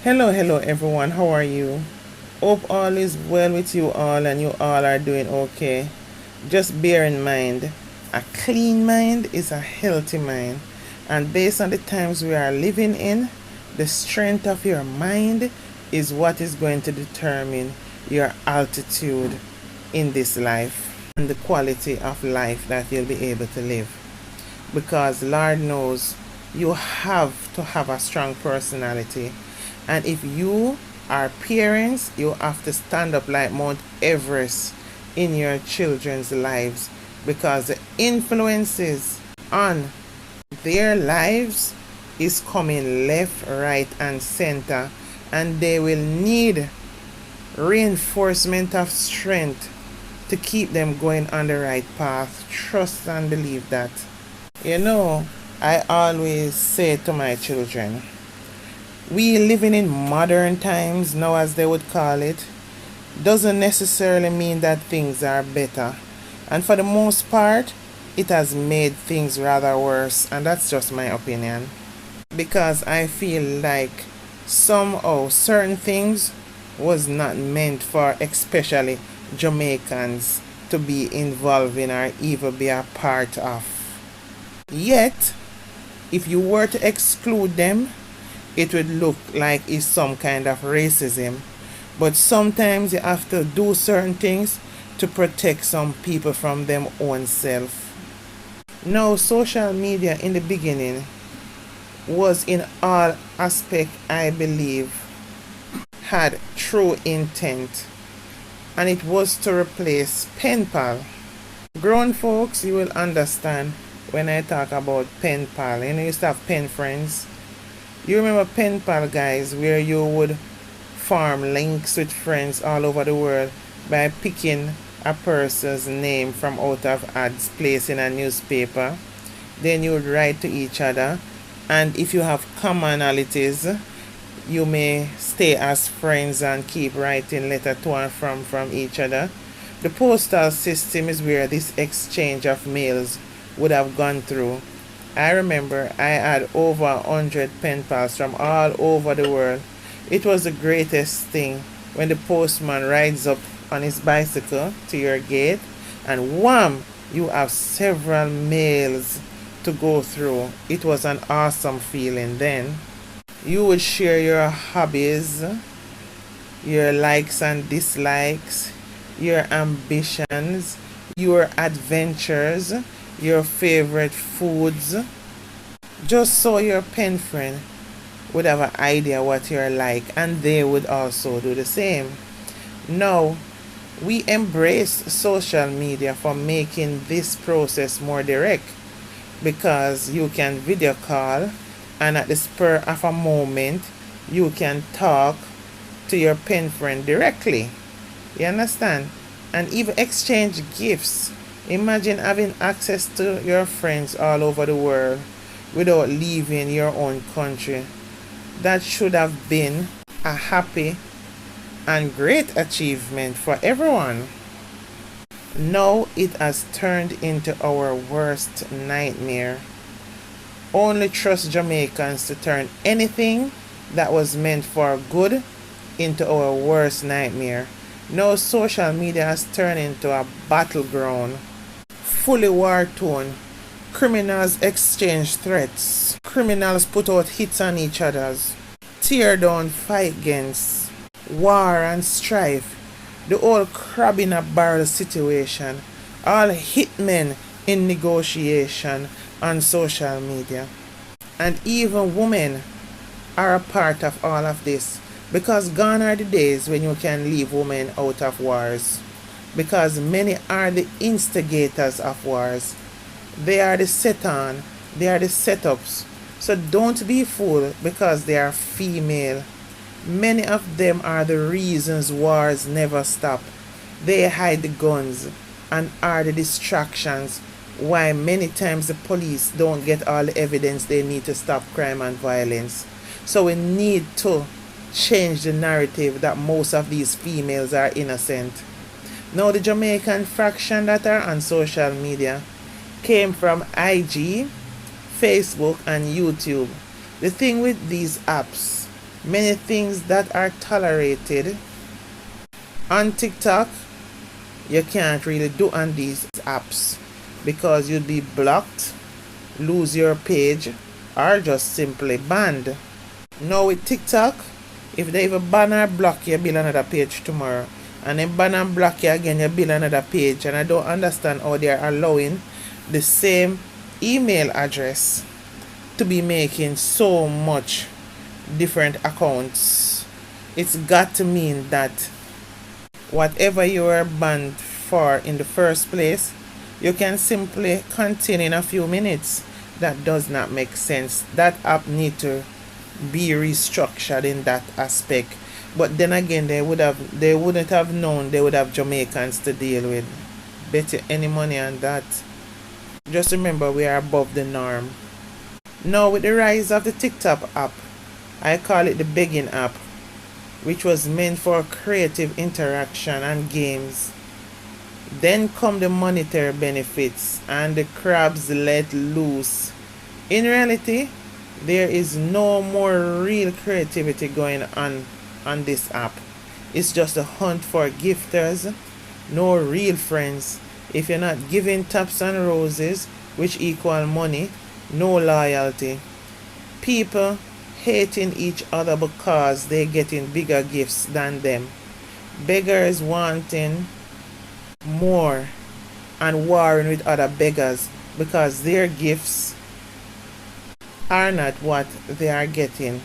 Hello everyone, how are you? Hope all is well with you all and you all are doing okay. Just bear in mind, a clean mind is a healthy mind, and based on the times we are living in, the strength of your mind is what is going to determine your altitude in this life and the quality of life that you'll be able to live. Because Lord knows you have to have a strong personality, and if you are parents, you have to stand up like Mount Everest in your children's lives, because the influences on their lives is coming left, right, and center, and they will need reinforcement of strength to keep them going on the right path. Trust and believe that. I always say to my children, we living in modern times now, as they would call it, doesn't necessarily mean that things are better. And for the most part, it has made things rather worse, and that's just my opinion. Because I feel like somehow certain things was not meant for especially Jamaicans to be involved in or even be a part of. Yet, if you were to exclude them, it would look like it's some kind of racism. But sometimes you have to do certain things to protect some people from them own self. Now, social media in the beginning was in all aspect, I believe, had true intent, and it was to replace pen pal. Grown folks, you will understand when I talk about pen pal. You used to have pen friends. You remember pen pal, guys, where you would form links with friends all over the world by picking a person's name from out of ads placed in a newspaper. Then you would write to each other, and if you have commonalities, you may stay as friends and keep writing letters to and from each other. The postal system is where this exchange of mails would have gone through. I remember I had over 100 pen pals from all over the world. It was the greatest thing when the postman rides up on his bicycle to your gate, and wham, you have several mails to go through. It was an awesome feeling then. You would share your hobbies, your likes and dislikes, your ambitions, your adventures, your favorite foods, just so your pen friend would have an idea what you're like, and they would also do the same. Now, we embrace social media for making this process more direct, because you can video call, and at the spur of a moment you can talk to your pen friend directly. You understand? And even exchange gifts. Imagine having access to your friends all over the world without leaving your own country. That should have been a happy and great achievement for everyone. Now it has turned into our worst nightmare. Only trust Jamaicans to turn anything that was meant for good into our worst nightmare. Now social media has turned into a battleground, fully war-torn. Criminals exchange threats. Criminals put out hits on each others. Tear down fight against. War and strife. The old crab in a barrel situation. All hitmen in negotiation on social media. And even women are a part of all of this, because gone are the days when you can leave women out of wars, because many are the instigators of wars. They are the set on, they are the setups. So don't be fooled because they are female. Many of them are the reasons wars never stop. They hide the guns and are the distractions why many times the police don't get all the evidence they need to stop crime and violence. So we need to change the narrative that most of these females are innocent. Now the Jamaican fraction that are on social media came from IG, Facebook, and YouTube. The thing with these apps Many things that are tolerated on TikTok, you can't really do on these apps because you'll be blocked, lose your page, or just simply banned. Now with TikTok, if they even ban or block you, build another page tomorrow. And then ban and block you again, you build another page. And I don't understand how they are allowing the same email address to be making so much different accounts. It's got to mean that whatever you were banned for in the first place, you can simply continue in a few minutes. That does not make sense. That app need to be restructured in that aspect. But then again, they wouldn't have known they would have Jamaicans to deal with. Bet you any money on that. Just remember, we are above the norm. Now with the rise of the TikTok app, I call it the begging app, which was meant for creative interaction and games. Then come the monetary benefits and the crabs let loose. In reality, there is no more real creativity going on this app. It's just a hunt for gifters, no real friends. If you're not giving taps and roses, which equal money, no loyalty. People hating each other because they're getting bigger gifts than them. Beggars wanting more and warring with other beggars because their gifts are not what they are getting.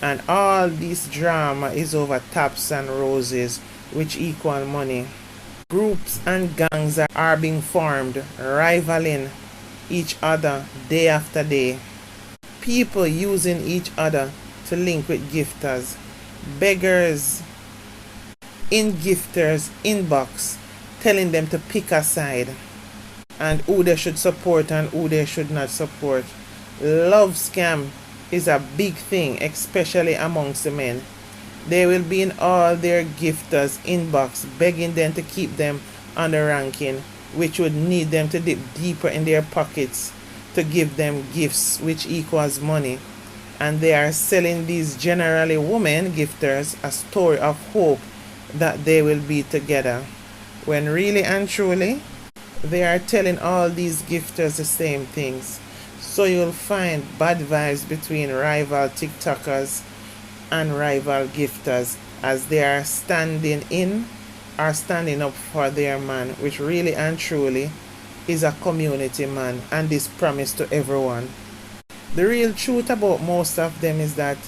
And all this drama is over taps and roses, which equal money. Groups and gangs are being formed, rivaling each other day after day. People using each other to link with gifters. Beggars in gifters' inbox telling them to pick a side and who they should support and who they should not support. Love scam is a big thing, especially amongst the men. They will be in all their gifters' inbox begging them to keep them on the ranking, which would need them to dip deeper in their pockets to give them gifts, which equals money. And they are selling these generally women gifters a story of hope that they will be together, when really and truly they are telling all these gifters the same things. So you'll find bad vibes between rival TikTokers and rival gifters as they are standing in or standing up for their man, which really and truly is a community man and is promised to everyone. The real truth about most of them is that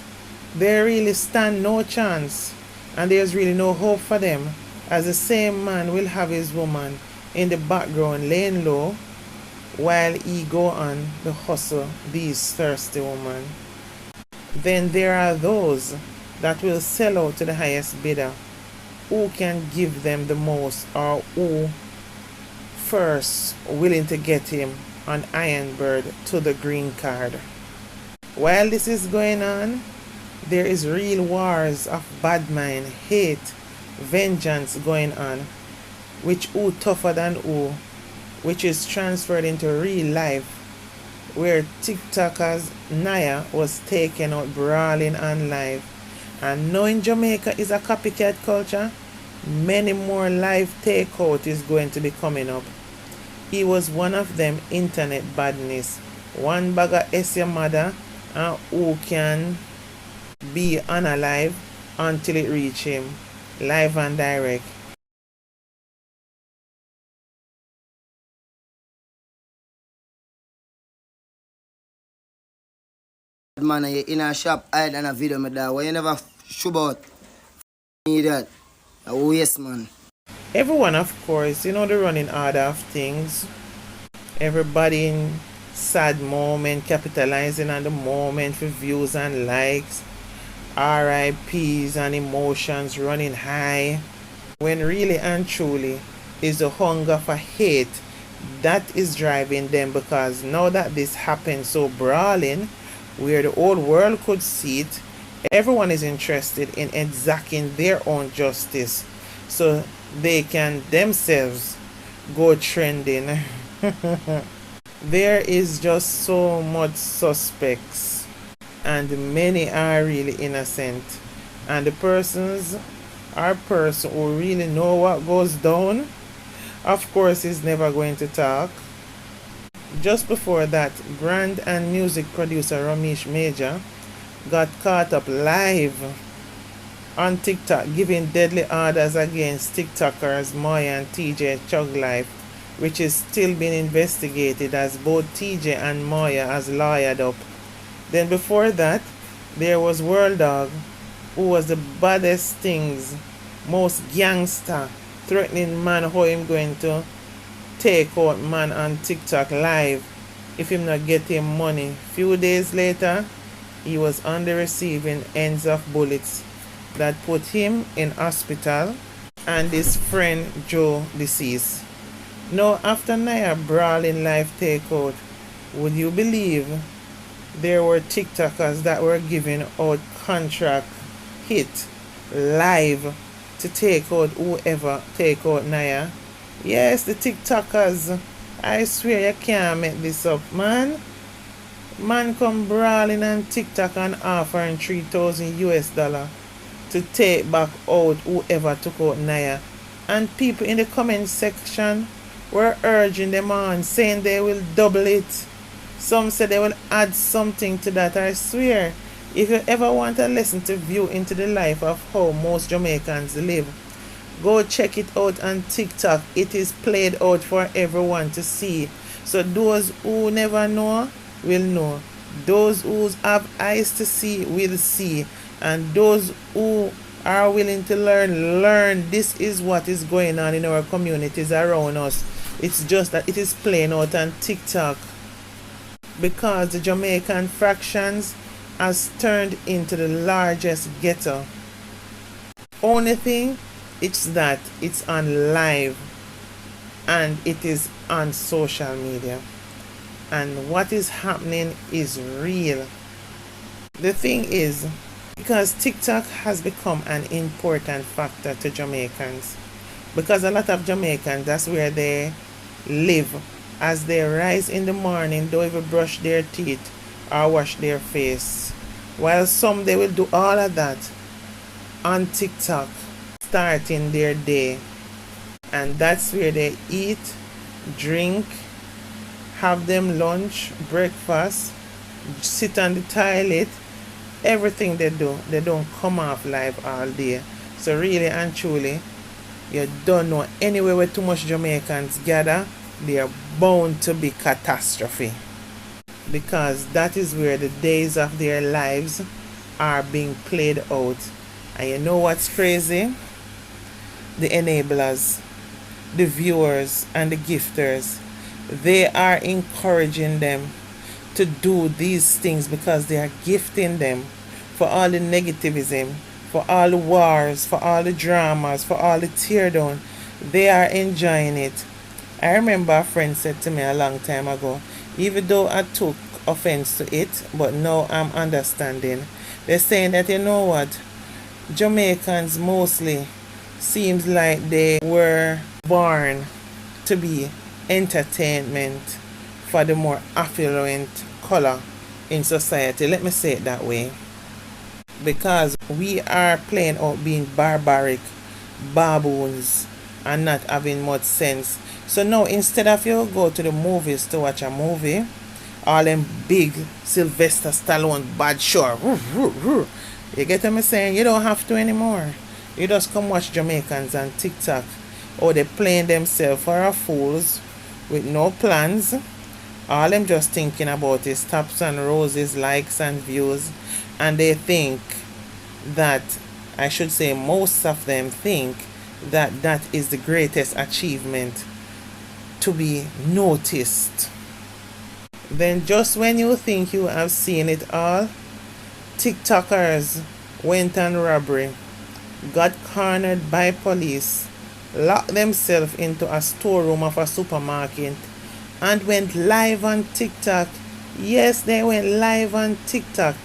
they really stand no chance and there's really no hope for them, as the same man will have his woman in the background laying low while he go on the hustle these thirsty women. Then there are those that will sell out to the highest bidder, who can give them the most or who first willing to get him on Ironbird to the green card. While this is going on, there is real wars of bad mind, hate, vengeance going on, which who tougher than who, which is transferred into real life, where TikTokers Niah was taken out brawling on live. And knowing Jamaica is a copycat culture, many more live takeout is going to be coming up. He was one of them internet badness. One bagger is your mother and who can be unalive until it reach him. Live and direct. Man, you in a shop, I done a video me that. Why you never show about me that? Oh yes, man. Everyone, of course, you know the running order of things. Everybody in sad moment, capitalizing on the moment for views and likes. RIPs and emotions running high. When really and truly is the hunger for hate that is driving them, because now that this happened so brawling, where the whole world could see it, everyone is interested in exacting their own justice so they can themselves go trending. There is just so much suspects and many are really innocent. And the persons or person who really know what goes down, of course, is never going to talk. Just before that, brand and music producer Ramesh Major got caught up live on TikTok giving deadly orders against TikTokers Moya and TJ Chug Life, which is still being investigated as both TJ and Moya has lawyered up. Then before that, there was World Dog, who was the baddest things, most gangster, threatening man how him going to take out man on TikTok live if him not get him money. Few days later, he was on the receiving ends of bullets that put him in hospital and his friend Joe deceased. Now after Niah brawling live takeout, would you believe there were TikTokers that were giving out contract hit live to take out whoever take out Niah? Yes, the TikTokers. I swear you can't make this up, man. Man come brawling on TikTok and offering $3,000 to take back out whoever took out Niah. And people in the comment section were urging them on, saying they will double it. Some said they will add something to that. I swear, if you ever want a lesson to view into the life of how most Jamaicans live, go check it out on TikTok. It is played out for everyone to see. So those who never know will know. Those who have eyes to see will see. And those who are willing to learn. This is what is going on in our communities around us. It's just that it is playing out on TikTok. Because the Jamaican fractions has turned into the largest ghetto. Only thing, it's that it's on live and it is on social media. And what is happening is real. The thing is, because TikTok has become an important factor to Jamaicans. Because a lot of Jamaicans, that's where they live. As they rise in the morning, don't even brush their teeth or wash their face. While some, they will do all of that on TikTok, starting their day. And that's where they eat, drink, have them lunch, breakfast, sit on the toilet. Everything they do, they don't come off live all day. So really and truly, you don't know, anywhere where too much Jamaicans gather, they are bound to be catastrophe. Because that is where the days of their lives are being played out. And you know what's crazy? The enablers, the viewers and the gifters, they are encouraging them to do these things because they are gifting them for all the negativism, for all the wars, for all the dramas, for all the teardown. They are enjoying it. I remember a friend said to me a long time ago, even though I took offense to it, but now I'm understanding. They're saying that, you know what, Jamaicans mostly seems like they were born to be entertainment for the more affluent color in society. Let me say it that way. Because we are playing out being barbaric baboons and not having much sense. So now instead of you go to the movies to watch a movie, all them big Sylvester Stallone Bradshaw, you get what I'm saying? You don't have to anymore. You just come watch Jamaicans on TikTok. Or they playing themselves for a fools with no plans. All them just thinking about is taps and roses, likes and views. And they think that, I should say most of them think that that is the greatest achievement, to be noticed. Then just when you think you have seen it all, TikTokers went on robbery, got cornered by police, locked themselves into a storeroom of a supermarket, and went live on TikTok. Yes, they went live on TikTok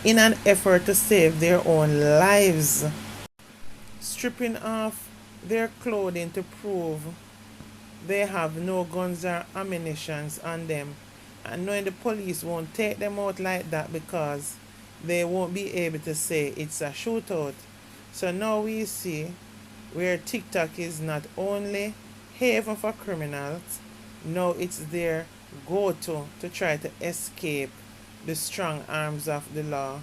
in an effort to save their own lives, stripping off their clothing to prove they have no guns or ammunition on them, and knowing the police won't take them out like that because they won't be able to say it's a shootout. So now we see where TikTok is not only haven for criminals, now it's their go-to try to escape the strong arms of the law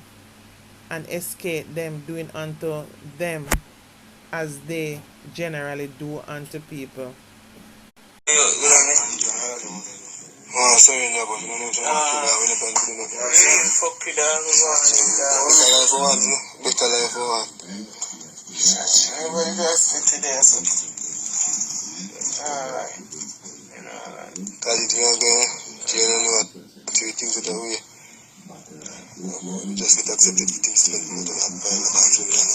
and escape them doing unto them as they generally do unto people. Oh, sorry, no, but you don't know fuck with that, better life for one, better life for one. Everybody got fit today, so. Alright. Call it again, you don't know what you think of the way. Just get accepted for things to make me to have fun and control them.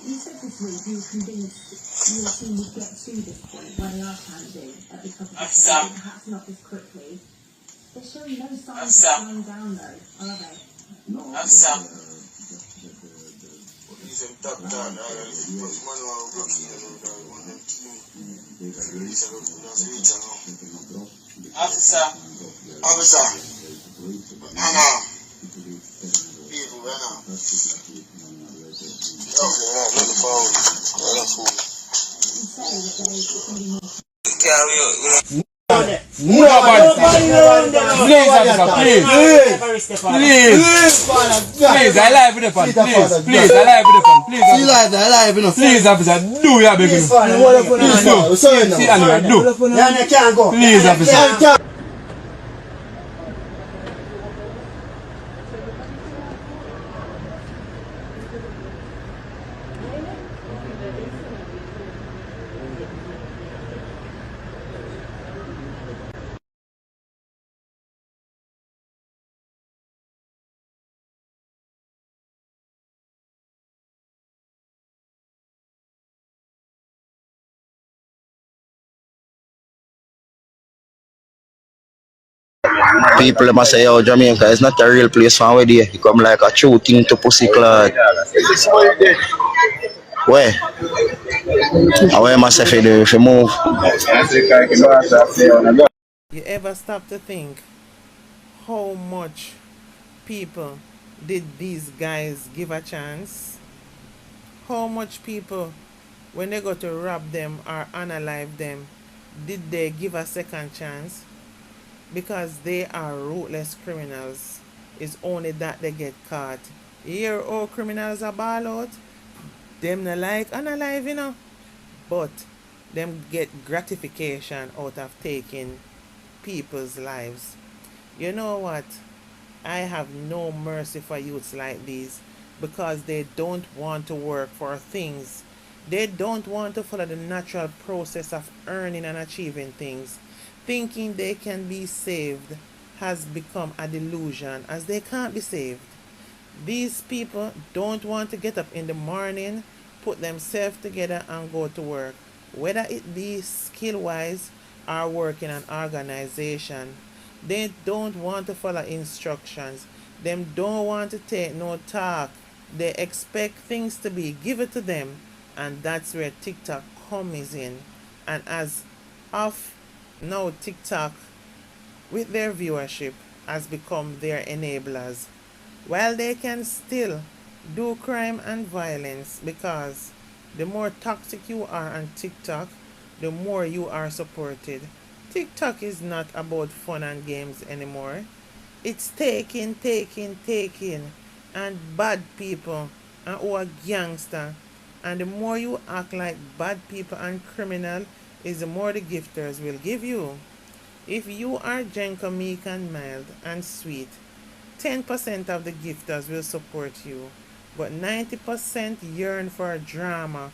You said this week you were convinced your team would get to this point where they are challenging at the top of the table, perhaps not as quickly. They're showing no signs of slowing down though, are they? I'm Sam. He's a top down, he's one of our blocks here, Officer. Anna. People, Anna. Okay, right, not the phone. That's fool. Carry on. Please, I live with the fun. Please, I live with the fun. Please, officer, do your big. Please, do. See, anyway, do. Please, officer. People must say, oh, Jamaica is not a real place from where they come like a true thing to pussy clad. Where? And where must if you move? You ever stop to think how much people did these guys give a chance? How much people, when they go to rob them or unalive them, did they give a second chance? Because they are ruthless criminals. It's only that they get caught. You hear all criminals are ball out? Them not like unalive, you know. But them get gratification out of taking people's lives. You know what? I have no mercy for youths like these because they don't want to work for things. They don't want to follow the natural process of earning and achieving things. Thinking they can be saved has become a delusion as they can't be saved. These people don't want to get up in the morning, put themselves together and go to work, whether it be skill-wise or working an organization. They don't want to follow instructions. Them don't want to take no talk. They expect things to be given to them, and that's where TikTok comes in. And as of now, TikTok, with their viewership, has become their enablers. While they can still do crime and violence, because the more toxic you are on TikTok, the more you are supported. TikTok is not about fun and games anymore. It's taking, and bad people and who are gangster. And the more you act like bad people and criminal, is the more the gifters will give you. If you are gentle, meek and mild and sweet, 10% of the gifters will support you. But 90% yearn for drama,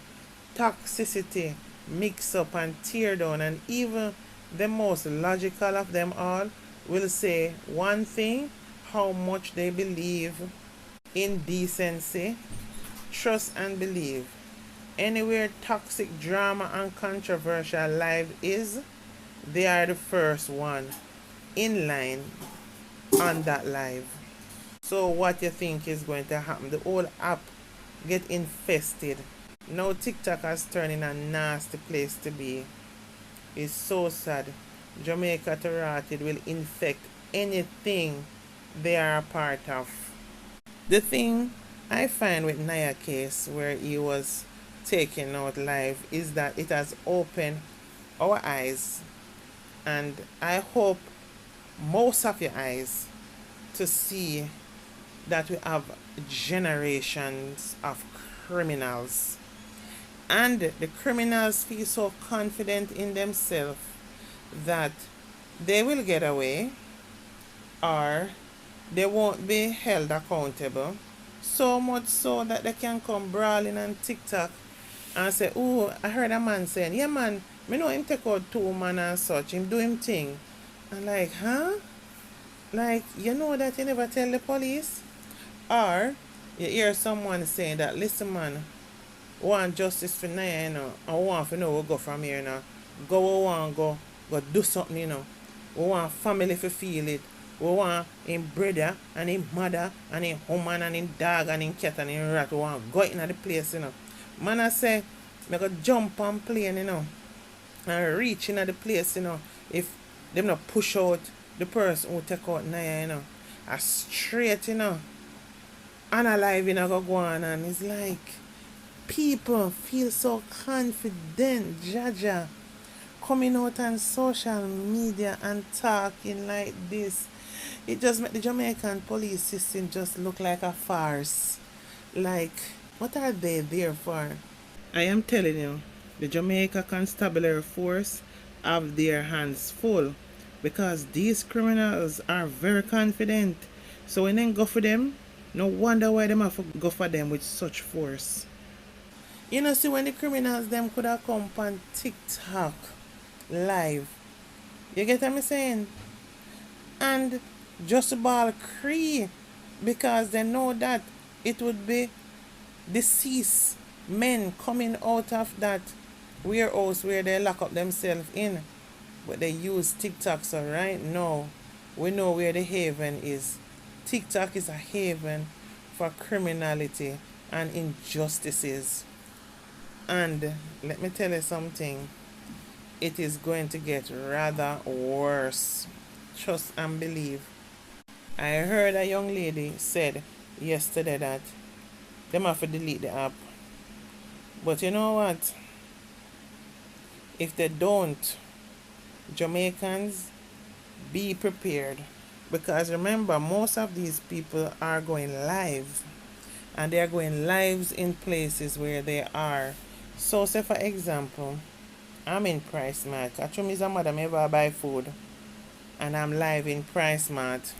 toxicity, mix up and tear down, and even the most logical of them all will say one thing: how much they believe in decency, trust and believe. Anywhere toxic drama and controversial life is, they are the first one in line on that live. So what you think is going to happen? The whole app get infested. Now TikTok has turned in a nasty place to be. It's so sad. Jamaica to rotted will infect anything they are a part of. The thing I find with Niah case where he was taken out live is that it has opened our eyes, and I hope most of your eyes to see that we have generations of criminals, and the criminals feel so confident in themselves that they will get away or they won't be held accountable, so much so that they can come brawling on TikTok and say, oh, I heard a man saying, yeah man, me know him take out 2 man and such, him do him thing. I'm like, huh? Like, you know that you never tell the police? Or you hear someone saying that, listen man, we want justice for Niah, you know, and we want to know where we go from here, you know. Go where we want go do something, you know. We want family to feel it. We want him brother and him mother and him woman and him dog and him cat and him rat. We want go into the place, you know. Man, I say, I go jump on plane, you know, and reach into the place, you know, if them not push out the person who take out Niah, you know. A straight, you know, unalive, you know, go on, and it's like people feel so confident, Jaja, coming out on social media and talking like this. It just make the Jamaican police system just look like a farce. Like, what are they there for? I am telling you, the Jamaica Constabulary Force have their hands full because these criminals are very confident. So when they go for them, no wonder why them have to go for them with such force. You know, see when the criminals them could have come on TikTok live. You get what I'm saying? And just ball cree because they know that it would be deceased men coming out of that warehouse where they lock up themselves in. But they use TikTok, so right now we know where the haven is. TikTok is a haven for criminality and injustices. And let me tell you something, it is going to get rather worse. Trust and believe. I heard a young lady said yesterday that them have to delete the app. But you know what? If they don't, Jamaicans, be prepared. Because remember, most of these people are going live. And they are going lives in places where they are. So say for example, I'm in Price Mart. Actually, a mother ever buy food and I'm live in Price Mart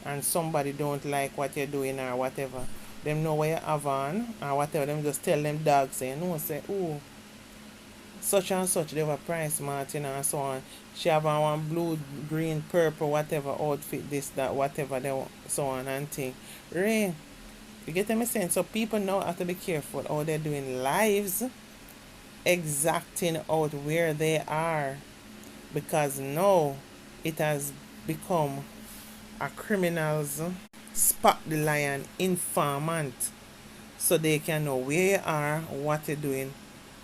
and somebody don't like what you're doing or whatever. Them know what you have on or whatever. Them just tell them dogs say, no, say, oh, such and such, they have a Price Mart, you know, and so on. She have on one blue, green, purple, whatever outfit, this, that, whatever, they so on and thing. Ray, you get me saying? So people now have to be careful how they're doing lives, exacting out where they are, because now it has become a criminal's spot the lion informant, so they can know where you are, what you're doing,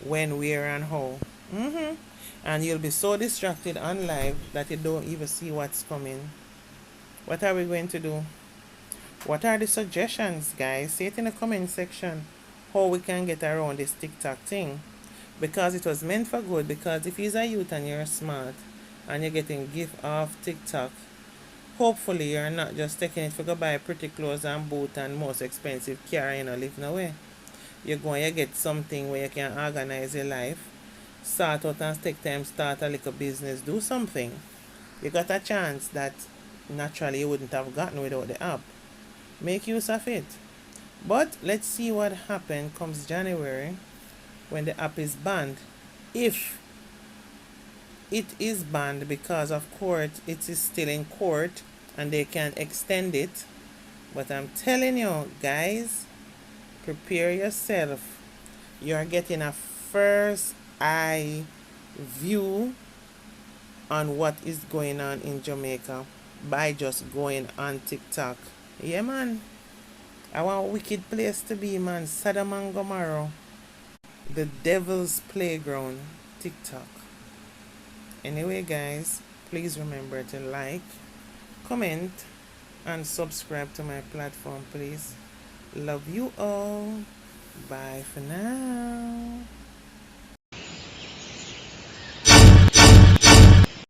when, where, and how. And you'll be so distracted on live that you don't even see what's coming. What are we going to do? What are the suggestions, guys? Say it in the comment section how we can get around this TikTok thing. Because it was meant for good. Because if you're a youth and you're smart and you're getting gift off TikTok, hopefully you're not just taking it for go buy pretty clothes and boot and most expensive car, you know, living away. You're going to get something where you can organize your life, start out and take time, start a little business, do something. You got a chance that naturally you wouldn't have gotten without the app. Make use of it. But let's see what happens comes January when the app is banned. If it is banned because of court, it is still in court and they can extend it. But I'm telling you guys, prepare yourself. You're getting a first eye view on what is going on in Jamaica by just going on TikTok. Yeah man, I want a wicked place to be, man. Sodom and Gomorrah, the devil's playground, TikTok. Anyway guys, please remember to like, comment and subscribe to my platform, please. Love you all. Bye for now.